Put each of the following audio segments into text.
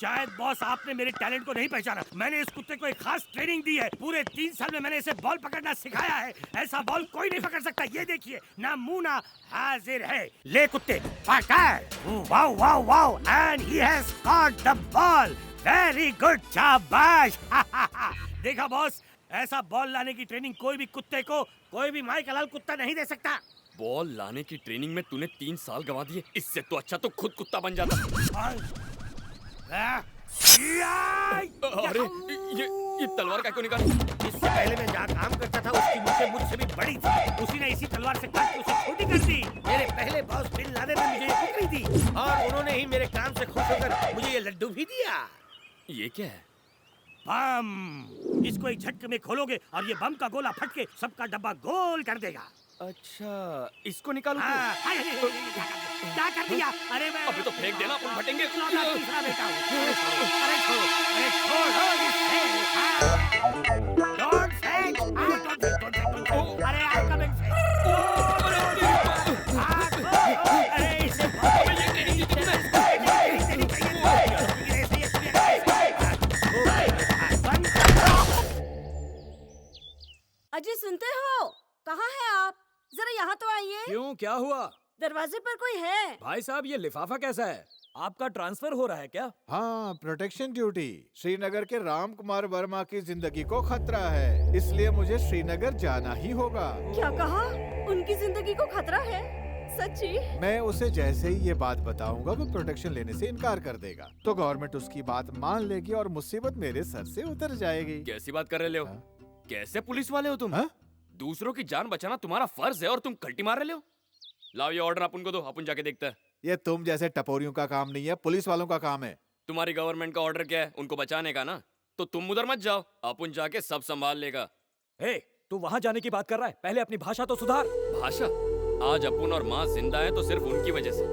शायद बॉस आपने मेरे टैलेंट को नहीं पहचाना। मैंने इस कुत्ते को एक खास ट्रेनिंग दी है। पूरे 3 साल में मैंने इसे बॉल पकड़ना सिखाया है। ऐसा बॉल कोई नहीं पकड़ सकता। ये देखिए, ना मुंह ना हाजिर है। ले कुत्ते, पकड़। Wow wow wow, and he has caught the ball. Very good, शाबाश। देखा बॉस, ऐसा बॉल लाने की ट्रेनिंग कोई भी कुत्ते को, कोई भी माइक हलाल कुत्ता नहीं दे सकता। बॉल लाने की ट्रेनिंग में तूने 3 साल गंवा दिए। इससे तो अच्छा तो खुद कुत्ता बन जाता। अरे ये तलवार का क्यों निकाली? इससे पहले मैं जहाँ काम करता था उसकी मूछें मुझसे भी बड़ी थी। उसी ने इसी तलवार से काट के उसे छोटी कर दी। मेरे पहले बॉस बिन लादेन ने मुझे ये कुकरी दी और उन्होंने ही मेरे काम से खुश होकर मुझे ये लड्डू भी दिया। ये क्या है? बम। इसको एक झटके में खोलोगे और ये बम का गोला फट के सबका डब्बा गोल कर देगा। अच्छा, इसको निकालो। क्या कर दिया? अरे मैं अबे तो फेंक देना, अपन फटेंगे। तीसरा बेटा हूँ। अरे छोड़ो इसे। Don't फेंक। अरे I'm coming। अरे इसे अजय, सुनते हो? कहाँ है आप? जरा यहाँ तो आइए। क्यों, क्या हुआ? दरवाजे पर कोई है। भाई साहब, ये लिफाफा कैसा है? आपका ट्रांसफर हो रहा है क्या? हाँ, प्रोटेक्शन ड्यूटी। श्रीनगर के राम कुमार वर्मा की जिंदगी को खतरा है, इसलिए मुझे श्रीनगर जाना ही होगा। क्या कहा? उनकी जिंदगी को खतरा है? सच्ची? मैं उसे जैसे ही ये बात बताऊंगा वो प्रोटेक्शन लेने से इनकार कर देगा, तो गवर्नमेंट उसकी बात मान लेगी और मुसीबत मेरे सर से उतर जाएगी। कैसी बात कर रहे हो? कैसे पुलिस वाले हो तुम? हा? दूसरों की जान बचाना तुम्हारा फर्ज है और तुम कल्टी मार रहे हो। लाओ ये ऑर्डर अपन को दो, अपन जाके देखते हैं। ये तुम जैसे टपोरियों का काम नहीं है, पुलिस वालों का काम है। तुम्हारी गवर्नमेंट का ऑर्डर क्या है? उनको बचाने का ना। तो तुम उधर मत जाओ, अपन जाके सब संभाल लेगा। हे, तू वहाँ जाने की बात कर रहा है? पहले अपनी भाषा तो सुधार। भाषा? आज अपन और माँ जिंदा है तो सिर्फ उनकी वजह से।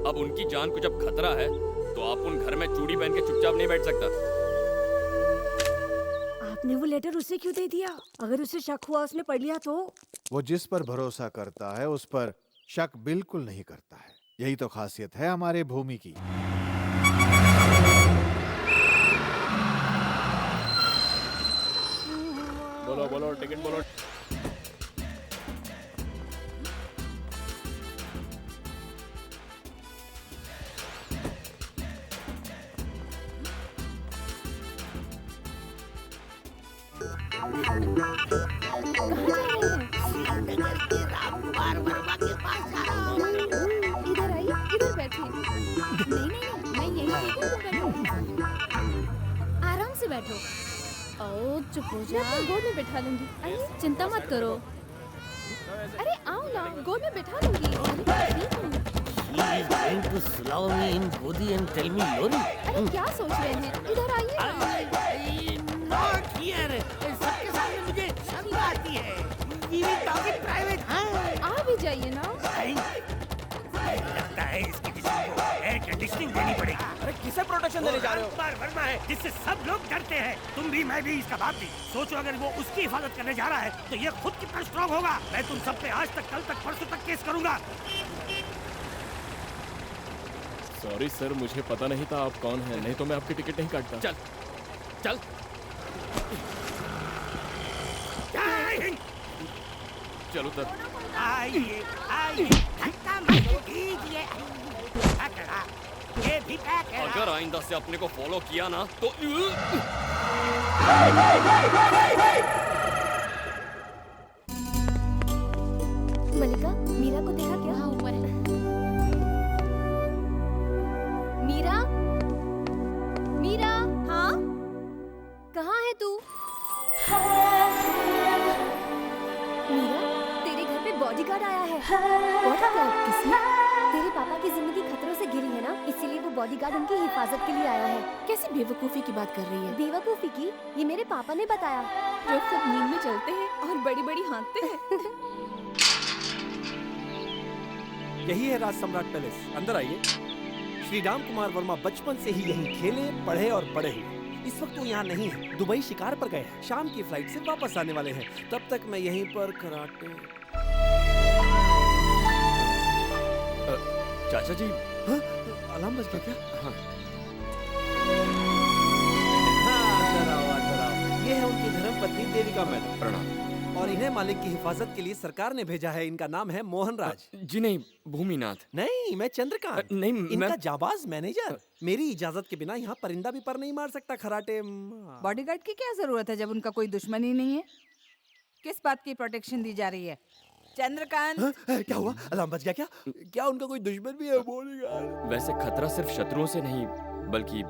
अब उनकी जान को जब खतरा है तो अपन घर में चूड़ी पहन के चुपचाप नहीं बैठ सकता। आपने वो लेटर उसे क्यों दे दिया? अगर उसे शक हुआ उसने पढ़ लिया तो? वो जिस पर भरोसा करता है उस पर शक बिल्कुल नहीं करता है। यही तो खासियत है हमारे भूमि की। बोलो बोलो, टिकट बोलो। इधर आइए, इधर बैठिए। नहीं, मैं यहीं बैठूं। आराम से बैठो। ओ, चुप हो जा। मैं गोद में बैठा लूंगी। अरे चिंता मत करो। अरे आओ ना, गोद में बैठा लूंगी। अरे क्या सोच रहे हैं? इधर आइए। Not here। सबके सामने मुझे शर्म आती है। We will talk in private। आ भी जाइए ना। लगता है इसकी किसी को एयर कंडीशनिंग देनी पड़ेगी। अरे किसे प्रोटेक्शन देने जा रहे हो? कुमार वर्मा है जिससे सब लोग डरते हैं। तुम भी, मैं भी, इसका बाप भी। सोचो अगर वो उसकी हिफाजत करने जा रहा है तो ये खुद कितना स्ट्रॉन्ग होगा। मैं तुम सब पे आज तक, कल तक, परसों तक केस करूंगा। सॉरी सर, मुझे पता नहीं था आप कौन हैं, नहीं तो मैं आपकी टिकट नहीं काटता। चल चल। चलो तब। आइए आइए, धक्का मत कीजिए। पकड़ा, ये भी पकड़ा। अगर आइंदा से अपने को फॉलो किया ना तो मलिका, मीरा को देखा क्या? हाँ, ऊपर है। मीरा, मीरा। हाँ, कहाँ है तू? मीरा, तेरे घर पे बॉडीगार्ड आया है। बॉडीगार्ड? किसने? तेरे पापा की जिंदगी खतरों से घिरी है ना, इसीलिए वो बॉडीगार्ड उनकी हिफाजत के लिए आया है। कैसी बेवकूफी की बात कर रही है? बेवकूफी की? ये मेरे पापा ने बताया। जो सब नींद में चलते हैं और बड़ी बड़ी हाँकते हैं। यही है राज सम्राट पैलेस। अंदर आइए। श्री राम कुमार वर्मा बचपन से ही यहीं खेले, पढ़े और बड़े हुए। इस वक्त वो यहाँ नहीं है, दुबई शिकार पर गए हैं। शाम की फ्लाइट से वापस आने वाले हैं। तब तक मैं यहीं पर कराटे। चाचा जी, हाँ? अलार्म बज गया क्या? हाँ। Welcome madam. प्रणाम। और इन्हें मालिक की हिफाजत के लिए सरकार ने भेजा है। इनका नाम है मोहन राज। जी नहीं, भूमिनाथ। नहीं, मैं चंद्रकांत। नहीं, इनका मैं जाबाज मैनेजर। मेरी इजाजत के बिना यहाँ परिंदा भी पर नहीं मार सकता। खराटे बॉडीगार्ड की क्या जरूरत है जब उनका कोई दुश्मन ही नहीं है? किस बात की प्रोटेक्शन दी जा रही है? चंद्रकांत, क्या हुआ? अलार्म बज गया क्या? क्या उनका कोई दुश्मन भी है? बॉडीगार्ड। वैसे खतरा सिर्फ शत्रुओं से नहीं बल्कि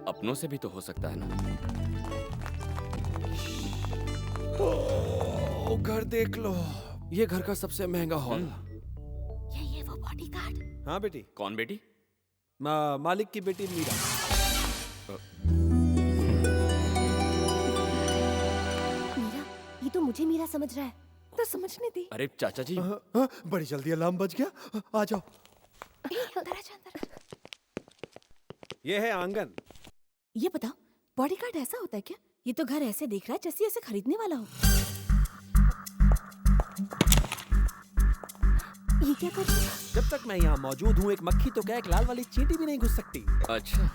अपनों से भी तो हो सकता है ना। घर देख लो, ये घर का सबसे महंगा हॉल। ये वो बॉडीगार्ड। हाँ बेटी। कौन बेटी? मालिक की बेटी मीरा। मीरा, ये तो मुझे मीरा समझ रहा है। तो समझने दी। अरे चाचा जी, बड़ी जल्दी अलार्म बज गया। आ जाओ। अंदर आजा, अंदर। ये है आंगन। ये बताओ, बॉडीगार्ड ऐसा होता है क्या? ये तो घर ऐसे दिख रहा है जैसे ऐसे खरीदने वाला हो। ये क्या कर रही है? जब तक मैं यहाँ मौजूद हूँ, एक मक्खी तो क्या, एक लाल वाली चींटी भी नहीं घुस सकती। अच्छा।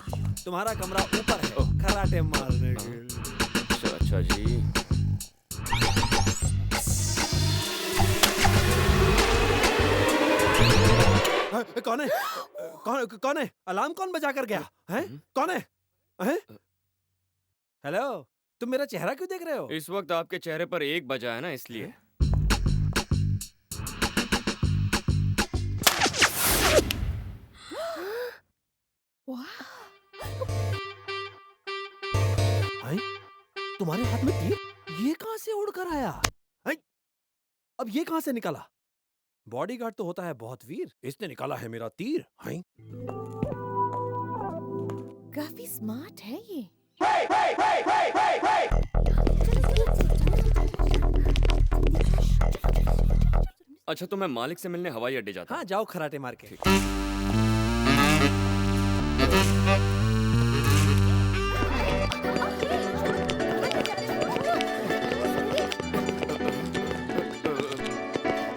तुम्हारा कमरा ऊपर है, खराटे मारने के लिए। अच्छा जी। कौन है? कौन है? अलार्म कौन बजा कर गया? हैं? कौन है? हैं? हेलो, तुम मेरा चेहरा क्यों देख रहे हो? इस वक्त आपके चेहरे पर 1 बजा है ना, इसलिए। हैं? तुम्हारे हाथ में तीर? ये कहां से उड़कर आया? हैं? अब ये कहां से निकला? बॉडीगार्ड तो होता है बहुत वीर, इसने निकाला है मेरा तीर। हैं? काफी स्मार्ट है ये। अच्छा, तो मैं मालिक से मिलने हवाई अड्डे जाता हूँ। हाँ, जाओ खराटे मार के।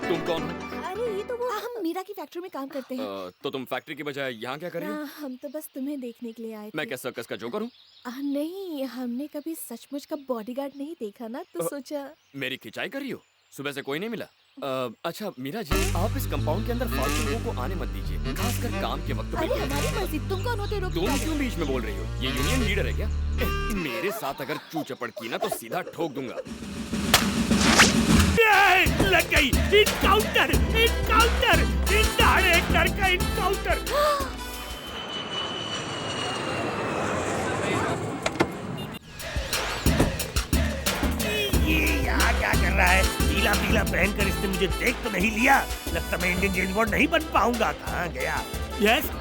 तुम कौन हो? अरे ये तो वो हम मीरा की फैक्ट्री में काम करते हैं। तो तुम फैक्ट्री की बजाय यहाँ क्या कर रही हो? हम तो बस तुम्हें देखने के लिए आए थे। मैं क्या सर्कस का जोकर हूँ? नहीं, हमने कभी सचमुच का बॉडीगार्ड नहीं देखा ना, तो सोचा। मेरी खिंचाई कर रही हो? सुबह से कोई नहीं मिला? अच्छा मीरा जी, आप इस कंपाउंड के अंदर फालतू लोगों को आने मत दीजिए, खासकर काम के वक्त अरे पे। हमारी मर्जी, तुम कौन होते रोकने तुम वाले? क्यों बीच में बोल रही हो? ये यूनियन लीडर है क्या? मेरे साथ अगर चू चपड़ की ना तो सीधा ठोक दूंगा। लग गई। इनकाउंटर, इनकाउंटर, इंडायरेक्टर का इनकाउंटर। ये यहाँ क्या कर रहा है? पीला पीला पहनकर इसने मुझे देख तो नहीं लिया। लगता मैं इंडियन जेम्स बॉन्ड नहीं बन पाऊंगा। कहाँ गया? यस,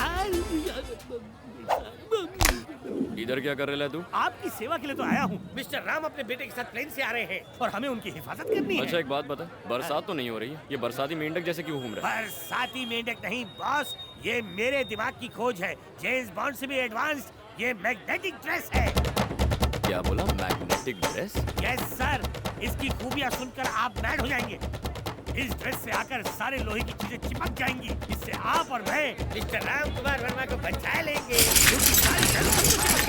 इधर क्या कर रहे तू? आपकी सेवा के लिए तो आया हूँ। मिस्टर राम अपने बेटे के साथ प्लेन से आ रहे हैं और हमें उनकी हिफाजत करनी है। अच्छा एक बात बता, बरसात तो नहीं हो रही है, ये बरसाती मेंढक जैसे क्यों घूम रहा है? बरसाती मेंढक नहीं बॉस, ये मेरे दिमाग की खोज है। जेम्स बॉन्ड से भी एडवांस्ड ये मैग्नेटिक ड्रेस है। क्या बोला? Magnetic dress? यस सर, इसकी खूबियाँ सुनकर आप मैड हो जाएंगे। इस ड्रेस से आकर सारे लोहे की चीजें चिपक जाएंगी। इससे आप और मैं मिस्टर राम कुमार वर्मा को बचा लेंगे। क्योंकि सारी जरूरत को चिपक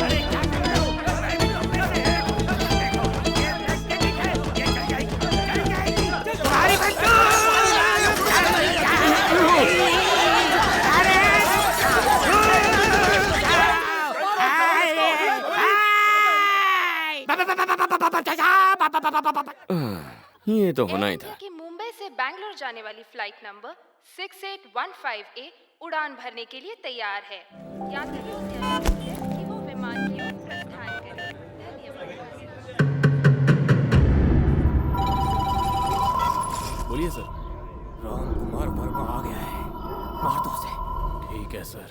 अरे क्या कर रहे हो? मैं भी तो अपने से है। देखो, ये मैग्नेटिक है, ये चल जाएगी, चल जाएगी। तुम्हारी बंदूक! ये तो होना ही था। कि मुंबई से बैंगलोर जाने वाली फ्लाइट नंबर 6815A उड़ान भरने के लिए तैयार है। यात्रियों से अनुरोध है कि वो विमान की ओर प्रस्थान करें। धन्यवाद। बोलिए सर। राम कुमार वर्मा आ गया है, मार दो उसे। ठीक है सर।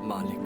मालिक।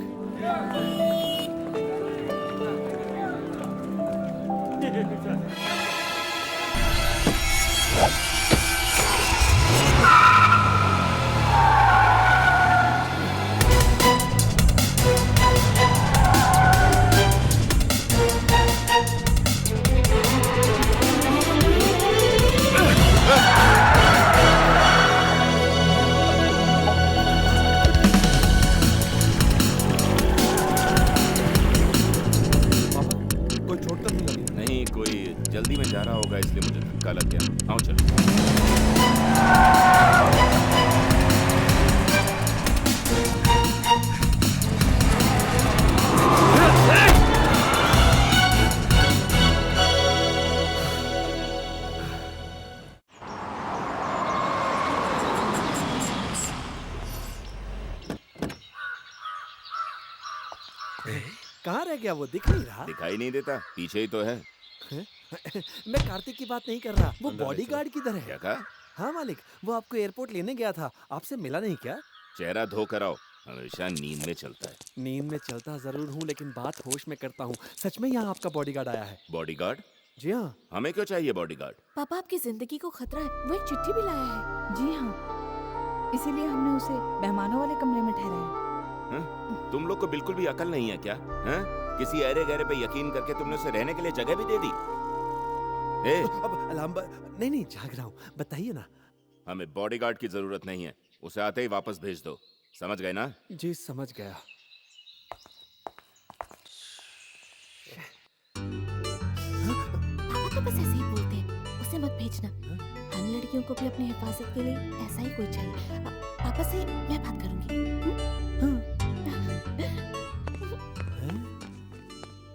रहा इसलिए मुझे धक्का लग गया। आओ चलो। कहाँ रह गया वो? दिख नहीं रहा। दिखाई नहीं देता, पीछे ही तो है। मैं कार्तिक की बात नहीं कर रहा, वो अंदर ले बॉडीगार्ड किधर है? क्या कहा? हाँ मालिक, वो आपको एयरपोर्ट लेने गया था, आपसे मिला नहीं क्या? चेहरा धो कर आओ, हमेशा नींद में चलता है। नींद में चलता जरूर हूँ, लेकिन बात होश में करता हूँ। सच में यहाँ आपका बॉडीगार्ड आया है? बॉडीगार्ड? जी हाँ। हमें क्यों चाहिए बॉडीगार्ड? पापा आपकी जिंदगी को खतरा है, वो एक चिट्ठी भी लाया है। जी हाँ, इसीलिए हमने उसे मेहमानों वाले कमरे में ठहराया। तुम लोग को बिल्कुल भी अकल नहीं है क्या? हैं? किसी अरे गहरे पे यकीन करके तुमने उसे रहने के लिए जगह भी दे दी। अब अलार्म नहीं जाग रहा हूँ, बताइए ना। हमें बॉडीगार्ड की जरूरत नहीं है, उसे आते ही वापस भेज दो, समझ गए ना? जी समझ गया। पापा तो बस ऐसे ही बोलते हैं, उसे मत भेजना। हम लड़कियों को भी अपनी हिफाजत के लिए ऐसा ही कोई चाहिए। पापा से मैं बात करूंगी।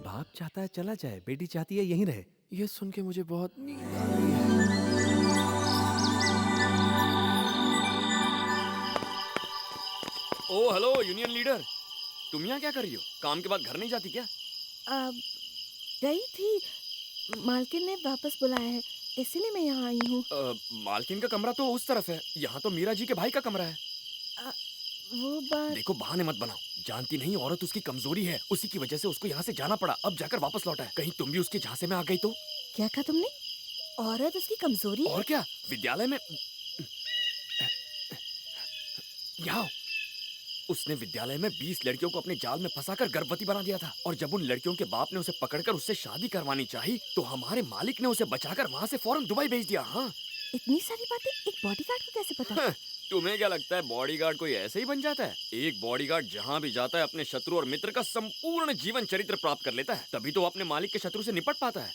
बाप चाहता है चला जाए, बेटी चाहती है यहीं रहे। ये सुन के मुझे बहुत नींद आ रही है। ओ हेलो यूनियन लीडर, तुम यहाँ क्या कर रही हो? काम के बाद घर नहीं जाती क्या? गई थी, मालकिन ने वापस बुलाया है, इसीलिए मैं यहाँ आई हूँ। मालकिन का कमरा तो उस तरफ है, यहाँ तो मीरा जी के भाई का कमरा है। वो बात। देखो बहाने मत बनाओ, जानती नहीं औरत उसकी कमजोरी है, उसी की वजह से उसको यहाँ से जाना पड़ा, अब जाकर वापस लौटा है। कहीं तुम भी उसके झांसे में आ गई तो? क्या कहा तुमने? औरत उसकी कमजोरी है? और क्या, विद्यालय में यहाँ उसने विद्यालय में 20 लड़कियों को अपने जाल में फंसाकर गर्भवती बना दिया था, और जब उन लड़कियों के बाप ने उसे पकड़कर उससे शादी करवानी चाहिए तो हमारे मालिक ने उसे बचाकर वहाँ से फौरन दुबई भेज दिया। हाँ, इतनी सारी बातें एक बॉडीगार्ड को कैसे पता? तुम्हें क्या लगता है बॉडीगार्ड कोई ऐसे ही बन जाता है? एक बॉडीगार्ड जहाँ भी जाता है अपने शत्रु और मित्र का संपूर्ण जीवन चरित्र प्राप्त कर लेता है, तभी तो वो अपने मालिक के शत्रु से निपट पाता है।